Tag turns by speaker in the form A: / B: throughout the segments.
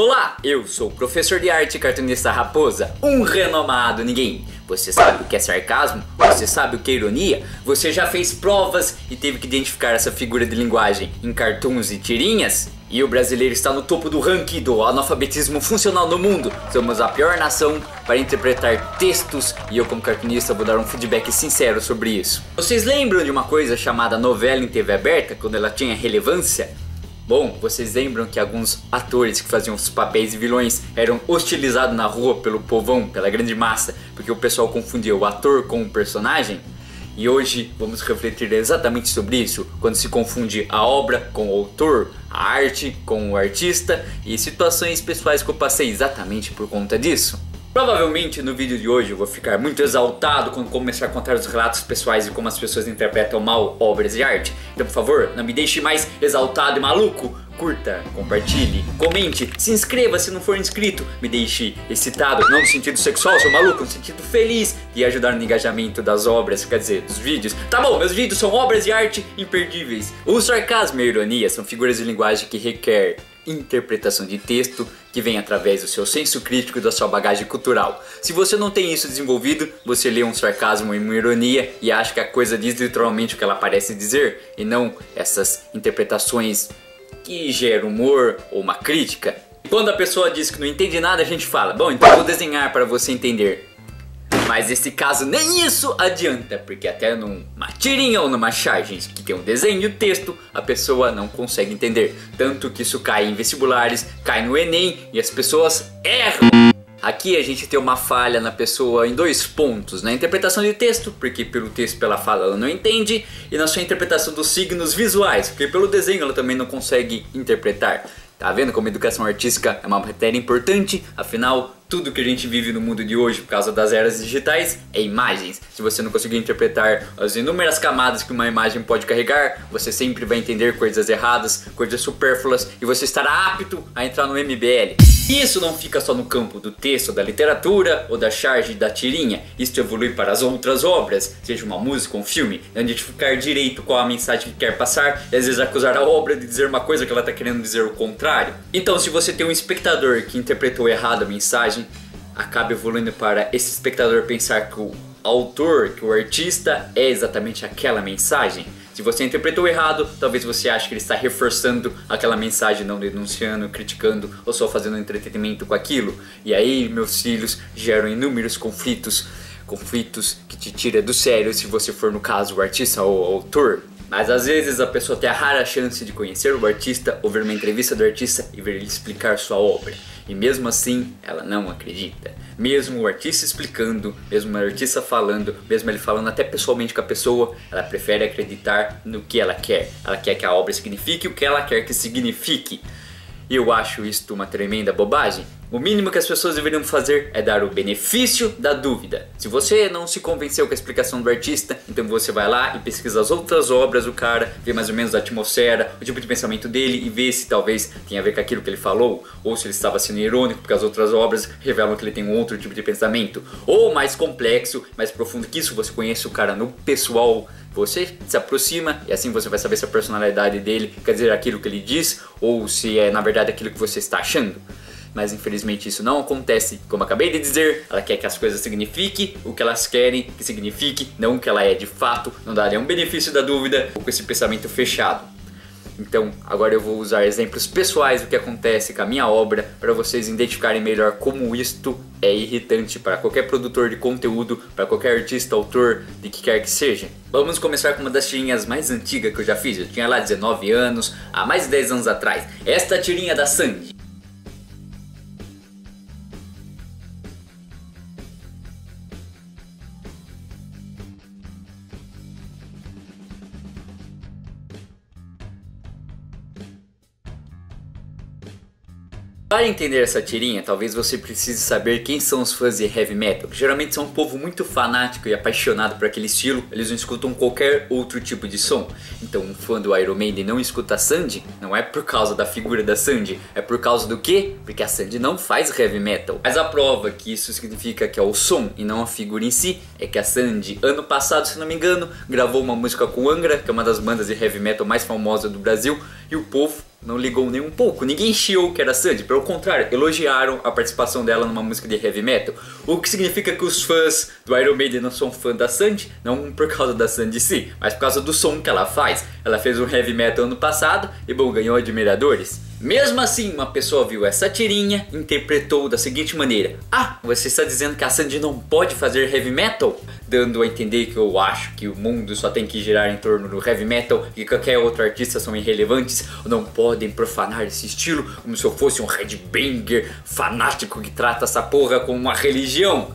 A: Olá, eu sou o professor de arte e cartunista Raposa, um renomado ninguém. Você sabe o que é sarcasmo? Você sabe o que é ironia? Você já fez provas e teve que identificar essa figura de linguagem em cartoons e tirinhas? E o brasileiro está no topo do ranking do analfabetismo funcional no mundo. Somos a pior nação para interpretar textos e eu, como cartunista, vou dar um feedback sincero sobre isso. Vocês lembram de uma coisa chamada novela em TV aberta, quando ela tinha relevância? Bom, vocês lembram que alguns atores que faziam os papéis de vilões eram hostilizados na rua pelo povão, pela grande massa, porque o pessoal confundia o ator com o personagem? E hoje vamos refletir exatamente sobre isso, quando se confunde a obra com o autor, a arte com o artista e situações pessoais que eu passei exatamente por conta disso. Provavelmente no vídeo de hoje eu vou ficar muito exaltado quando começar a contar os relatos pessoais e como as pessoas interpretam mal obras de arte. Então, por favor, não me deixe mais exaltado e maluco. Curta, compartilhe, comente, se inscreva se não for inscrito, me deixe excitado, não no sentido sexual, seu maluco, no sentido feliz de ajudar no engajamento das obras, quer dizer, dos vídeos. Tá bom, meus vídeos são obras de arte imperdíveis. O sarcasmo e a ironia são figuras de linguagem que requer interpretação de texto que vem através do seu senso crítico e da sua bagagem cultural. Se você não tem isso desenvolvido, você lê um sarcasmo e uma ironia e acha que a coisa diz literalmente o que ela parece dizer e não essas interpretações que geram humor ou uma crítica. Quando a pessoa diz que não entende nada, a gente fala: bom, então eu vou desenhar para você entender. Mas nesse caso nem isso adianta, porque até numa tirinha ou numa charge que tem um desenho e o texto, a pessoa não consegue entender. Tanto que isso cai em vestibulares, cai no Enem e as pessoas erram. Aqui a gente tem uma falha na pessoa em dois pontos: na interpretação de texto, porque pelo texto, pela fala ela não entende, e na sua interpretação dos signos visuais, porque pelo desenho ela também não consegue interpretar. Tá vendo como educação artística é uma matéria importante? Afinal, tudo que a gente vive no mundo de hoje, por causa das eras digitais, é imagens. Se você não conseguir interpretar as inúmeras camadas que uma imagem pode carregar, você sempre vai entender coisas erradas, coisas supérfluas, e você estará apto a entrar no MBL. E isso não fica só no campo do texto, da literatura ou da charge da tirinha. Isso evolui para as outras obras, seja uma música ou um filme, identificar direito qual a mensagem que quer passar e às vezes acusar a obra de dizer uma coisa que ela está querendo dizer o contrário. Então, se você tem um espectador que interpretou errado a mensagem, acaba evoluindo para esse espectador pensar que o autor, que o artista é exatamente aquela mensagem. Se você interpretou errado, talvez você ache que ele está reforçando aquela mensagem, não denunciando, criticando ou só fazendo entretenimento com aquilo. E aí, meus filhos, geram inúmeros conflitos que te tiram do sério se você for, no caso, o artista ou o autor. Mas às vezes a pessoa tem a rara chance de conhecer o artista, ou ver uma entrevista do artista e ver ele explicar sua obra. E mesmo assim, ela não acredita. Mesmo o artista explicando, mesmo o artista falando, mesmo ele falando até pessoalmente com a pessoa, ela prefere acreditar no que ela quer. Ela quer que a obra signifique o que ela quer que signifique. E eu acho isto uma tremenda bobagem. O mínimo que as pessoas deveriam fazer é dar o benefício da dúvida. Se você não se convenceu com a explicação do artista, então você vai lá e pesquisa as outras obras do cara, vê mais ou menos a atmosfera, o tipo de pensamento dele e vê se talvez tenha a ver com aquilo que ele falou, ou se ele estava sendo irônico porque as outras obras revelam que ele tem um outro tipo de pensamento. Ou mais complexo, mais profundo que isso, você conhece o cara no pessoal, você se aproxima e assim você vai saber se a personalidade dele quer dizer aquilo que ele diz ou se é na verdade aquilo que você está achando. Mas infelizmente isso não acontece. Como acabei de dizer, ela quer que as coisas signifiquem o que elas querem que signifique, não o que ela é de fato. Não dá nenhum benefício da dúvida ou com esse pensamento fechado. Então agora eu vou usar exemplos pessoais do que acontece com a minha obra para vocês identificarem melhor como isto é irritante para qualquer produtor de conteúdo, para qualquer artista, autor, de que quer que seja. Vamos começar com uma das tirinhas mais antigas que eu já fiz. Eu tinha lá 19 anos, há mais de 10 anos atrás. Esta tirinha da Sandy. Para entender essa tirinha, talvez você precise saber quem são os fãs de heavy metal, que geralmente são um povo muito fanático e apaixonado por aquele estilo, eles não escutam qualquer outro tipo de som. Então um fã do Iron Maiden não escuta a Sandy, não é por causa da figura da Sandy, é por causa do quê? Porque a Sandy não faz heavy metal. Mas a prova que isso significa que é o som e não a figura em si, é que a Sandy, ano passado, se não me engano, gravou uma música com o Angra, que é uma das bandas de heavy metal mais famosas do Brasil, E o povo não ligou nem um pouco, ninguém chiou que era Sandy, pelo contrário, elogiaram a participação dela numa música de heavy metal. O que significa que os fãs do Iron Maiden não são fãs da Sandy, não por causa da Sandy em si, mas por causa do som que ela faz. Ela fez um heavy metal ano passado e, bom, ganhou admiradores. Mesmo assim, uma pessoa viu essa tirinha e interpretou da seguinte maneira: ah, você está dizendo que a Sandy não pode fazer heavy metal? Dando a entender que eu acho que o mundo só tem que girar em torno do heavy metal e que qualquer outro artista são irrelevantes ou não podem profanar esse estilo, como se eu fosse um headbanger fanático que trata essa porra como uma religião.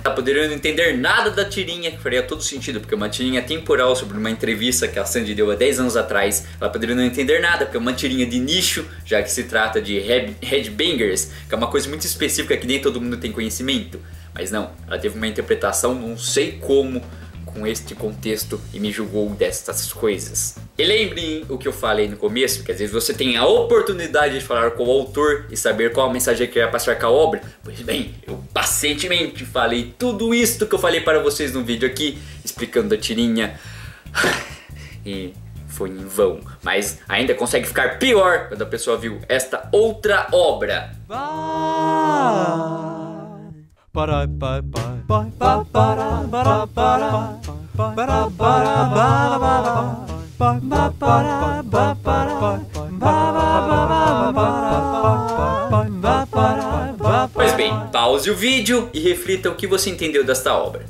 A: Tá podendo entender nada da tirinha, que faria todo sentido, porque é uma tirinha temporal sobre uma entrevista que a Sandy deu há 10 anos atrás. Ela poderia não entender nada, porque é uma tirinha de nicho, já que se trata de headbangers, que é uma coisa muito específica que nem todo mundo tem conhecimento. Mas não, ela teve uma interpretação, não sei como, com este contexto e me julgou destas coisas. E lembrem o que eu falei no começo, que às vezes você tem a oportunidade de falar com o autor e saber qual a mensagem que quer passar com a obra. Pois bem, eu pacientemente falei tudo isso que eu falei para vocês no vídeo aqui, explicando a tirinha, e foi em vão. Mas ainda consegue ficar pior quando a pessoa viu esta outra obra. Pois bem, pause o vídeo e reflita o que você entendeu desta obra.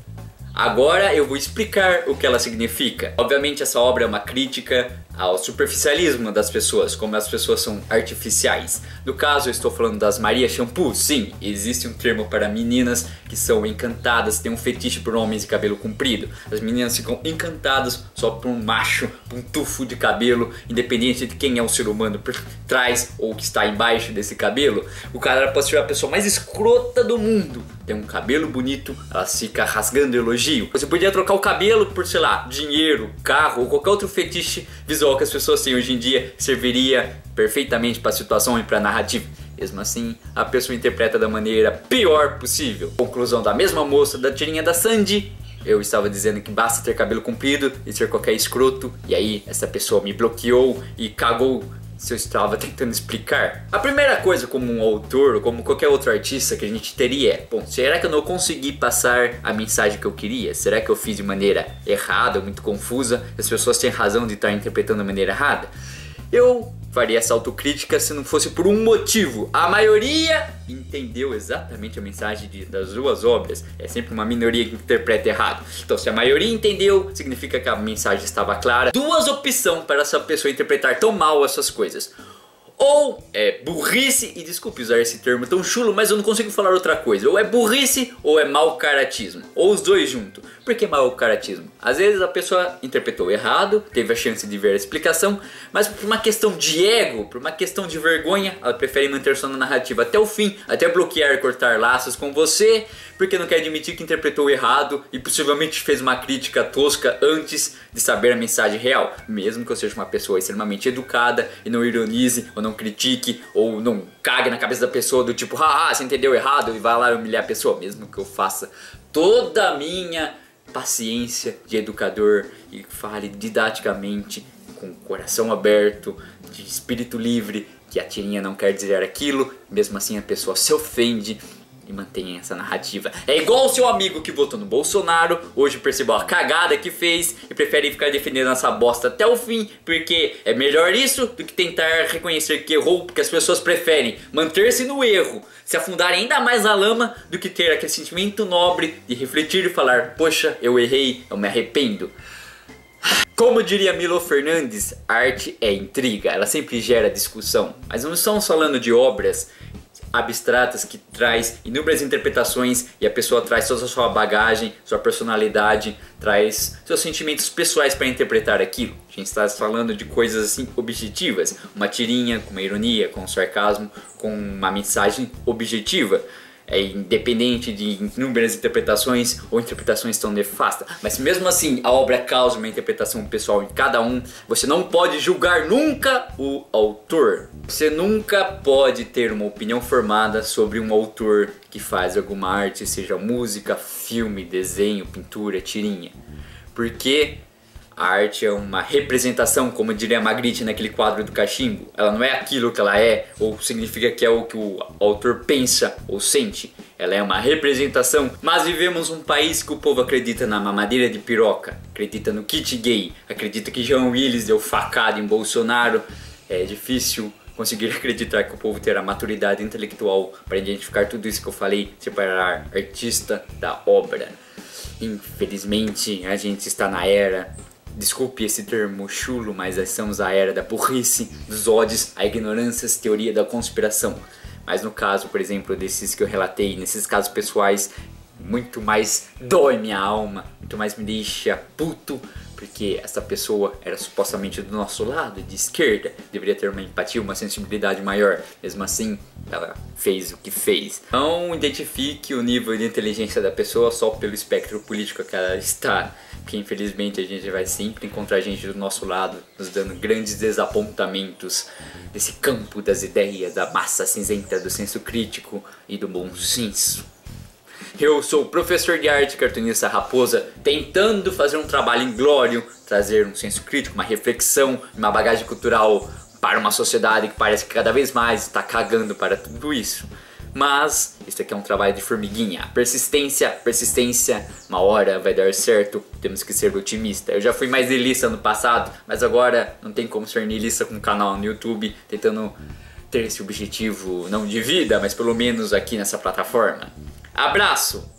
A: Agora eu vou explicar o que ela significa. Obviamente essa obra é uma crítica ao superficialismo das pessoas, como as pessoas são artificiais. No caso eu estou falando das Maria Shampoo. Sim, existe um termo para meninas que são encantadas, têm um fetiche por homens de cabelo comprido. As meninas ficam encantadas só por um macho, por um tufo de cabelo, independente de quem é o ser humano por trás ou que está embaixo desse cabelo. O cara pode ser a pessoa mais escrota do mundo, tem um cabelo bonito, ela fica rasgando elogio. Você podia trocar o cabelo por, sei lá, dinheiro, carro ou qualquer outro fetiche visual que as pessoas têm hoje em dia, serviria perfeitamente para a situação e para a narrativa. Mesmo assim, a pessoa interpreta da maneira pior possível. Conclusão da mesma moça da tirinha da Sandy: eu estava dizendo que basta ter cabelo comprido e ser qualquer escroto, e aí essa pessoa me bloqueou e cagou se eu estava tentando explicar. A primeira coisa, como um autor ou como qualquer outro artista que a gente teria é: bom, será que eu não consegui passar a mensagem que eu queria? Será que eu fiz de maneira errada, muito confusa? As pessoas têm razão de estar interpretando da maneira errada? Eu faria essa autocrítica se não fosse por um motivo: a maioria entendeu exatamente a mensagem das duas obras. É sempre uma minoria que interpreta errado. Então se a maioria entendeu, significa que a mensagem estava clara. Duas opções para essa pessoa interpretar tão mal essas coisas: ou é burrice, e desculpe usar esse termo tão chulo, mas eu não consigo falar outra coisa. Ou é burrice ou é mau caratismo, ou os dois juntos. Por que mau caratismo? Às vezes a pessoa interpretou errado, teve a chance de ver a explicação, mas por uma questão de ego, por uma questão de vergonha, ela prefere manter sua narrativa até o fim, até bloquear e cortar laços com você, porque não quer admitir que interpretou errado e possivelmente fez uma crítica tosca antes de saber a mensagem real. Mesmo que eu seja uma pessoa extremamente educada e não ironize, ou não critique, ou não cague na cabeça da pessoa do tipo: haha, você entendeu errado, e vai lá humilhar a pessoa. Mesmo que eu faça toda a minha paciência de educador e fale didaticamente, com o coração aberto, de espírito livre, que a tirinha não quer dizer aquilo, mesmo assim a pessoa se ofende e mantém essa narrativa. É igual o seu amigo que votou no Bolsonaro, hoje percebeu a cagada que fez e prefere ficar defendendo essa bosta até o fim, porque é melhor isso do que tentar reconhecer que errou, porque as pessoas preferem manter-se no erro, se afundar ainda mais na lama, do que ter aquele sentimento nobre de refletir e falar: poxa, eu errei, eu me arrependo. Como diria Milo Fernandes, a arte é intriga, ela sempre gera discussão. Mas não estamos falando de obras abstratas que traz inúmeras interpretações e a pessoa traz toda a sua bagagem, sua personalidade, traz seus sentimentos pessoais para interpretar aquilo. A gente está falando de coisas assim objetivas, uma tirinha com uma ironia, com um sarcasmo, com uma mensagem objetiva. É independente de inúmeras interpretações ou interpretações tão nefastas. Mas mesmo assim a obra causa uma interpretação pessoal em cada um. Você não pode julgar nunca o autor. Você nunca pode ter uma opinião formada sobre um autor que faz alguma arte, seja música, filme, desenho, pintura, tirinha. Porque A arte é uma representação, como diria Magritte naquele quadro do cachimbo. Ela não é aquilo que ela é, ou significa que é o que o autor pensa ou sente. Ela é uma representação, mas vivemos um país que o povo acredita na mamadeira de piroca, acredita no kit gay, acredita que Jean Willis deu facada em Bolsonaro. É difícil conseguir acreditar que o povo terá maturidade intelectual para identificar tudo isso que eu falei, separar artista da obra. Infelizmente, a gente está na era, desculpe esse termo chulo, mas estamos na era da burrice, dos ódios, a ignorância, a teoria da conspiração. Mas no caso, por exemplo, desses que eu relatei, nesses casos pessoais, muito mais dói minha alma, muito mais me deixa puto, porque essa pessoa era supostamente do nosso lado, de esquerda, deveria ter uma empatia, uma sensibilidade maior. Mesmo assim, ela fez o que fez. Não identifique o nível de inteligência da pessoa só pelo espectro político que ela está, porque infelizmente a gente vai sempre encontrar gente do nosso lado, nos dando grandes desapontamentos desse campo das ideias, da massa cinzenta, do senso crítico e do bom senso. Eu sou o professor de arte, cartunista Raposa, tentando fazer um trabalho inglório, trazer um senso crítico, uma reflexão, uma bagagem cultural para uma sociedade que parece que cada vez mais está cagando para tudo isso. Mas isso aqui é um trabalho de formiguinha. Persistência, persistência, uma hora vai dar certo, temos que ser otimistas. Eu já fui mais niilista no passado, mas agora não tem como ser niilista com um canal no YouTube, tentando ter esse objetivo não de vida, mas pelo menos aqui nessa plataforma. Abraço!